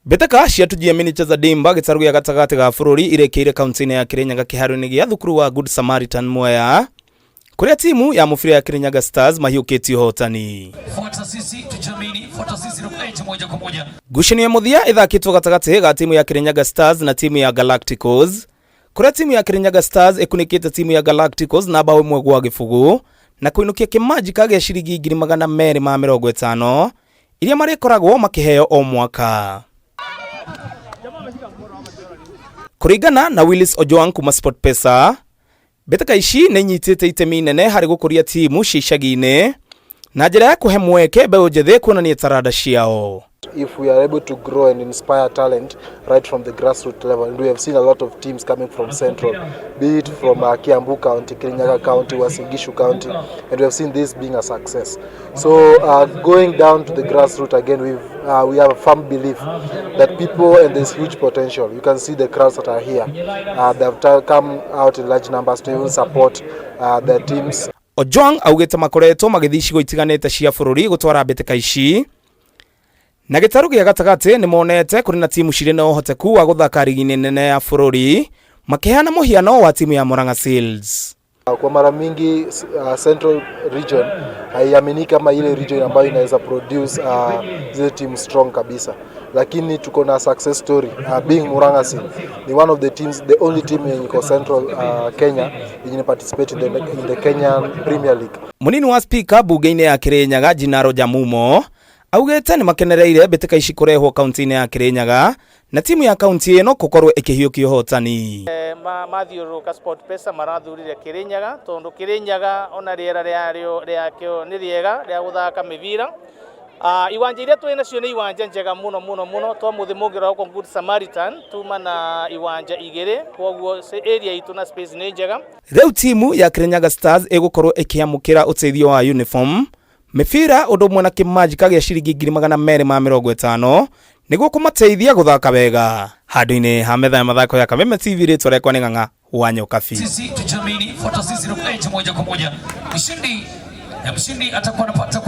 Beteka cia Tujiamini Chapa Dimba gitaru ya gatagati ga bururi irekeire kaunti-ini ya Kirinyaga kiharu-ini gia thukuru wa Good Samaritan Mwea kuria timu ya mubira ya Kirinyaga Stars mahiukitio ahotani. Ngucanio ya muthia ithakitwo gatagati ga timu ya Kirinyaga Stars na timu ya Galacticos kuria timu ya Kirinyaga Stars ikunikite timu ya Galacticos na bao imwe gwa gibugu na kuinukia kimaji kage ciringi 250 iria marikoragwo makiheo o mwaka. Kuringana na Willis Ojoang kuma SportPesa, beteka ici nĩ inyitĩte itemi nene harĩ gũkũria timu cia icagi-inĩ na njĩra ya kũhe mweke mbeũ njĩthĩ kuonania taranda ciao. If we are able to grow and inspire talent right from the grassroots level, and we have seen a lot of teams coming from Central, be it from Kiambu County, Kirinyaga County, Wasigishu County, and we have seen this being a success. So going down to the grassroots again, we have a firm belief that people, and there's huge potential. You can see the crowds that are here. They have come out in large numbers to even support their teams. Ojoang augĩte makoretwo magĩthiĩ icigo itiganĩte cia bũrũri gũtwara mbĩtĩka ici. Na gĩtarũ gĩa gatagati nĩ monete kũrĩ na timu cirĩ na ũhoteku wa gũthaka rigi-inĩ nene ya bũrũri makiheana mũhiano wa timu ya Murang'a Seals. Kwa mara mingi Central region haiamini kama ile region ambayo inaweza produce zile team strong kabisa, lakini tuko na success story being Murang'a Seals ni one of the teams, the only team in Central Kenya in participate in the Kenyan Premier League. Munini wa speaker bunge-inĩ ya Kirinyaga Jinaro Jamumo augĩte nĩ makenereire mbĩtĩka ici kũrehwo kaunti-inĩ ya Kirinyaga na timu ya kaunti ĩno gũkorwo ĩkĩhiũkio ahotani. Mathiũrũrũka SportPesa marathurire Kirinyaga tondũ Kirinyaga ona rĩera rĩakĩo nĩ rĩega rĩa gũthaka mĩbira. Iwanja iria twĩ nacio nĩ iwanja njega mũno twa mũthĩ mũngĩrora kwa Good Samaritan tuma na iwanja igĩrĩ, koguo area itũ na space nĩ njega. Rĩu timu ya Kirinyaga Stars ĩgũkorwo ĩkĩamũkĩra ũteithio wa uniform, mĩbira ũndũ ũmwe na kimaji kagĩa ciringi 250 nĩguo kũmateithia gũthaka wega. Handũ-inĩ ha metha ya mathako ya Kameme TV rĩtwa rĩakwa nĩ Ng'ang'a wa Nyokabi. Tujiamini, fuata sisi moja kwa moja. Mshindi atakuwa anapata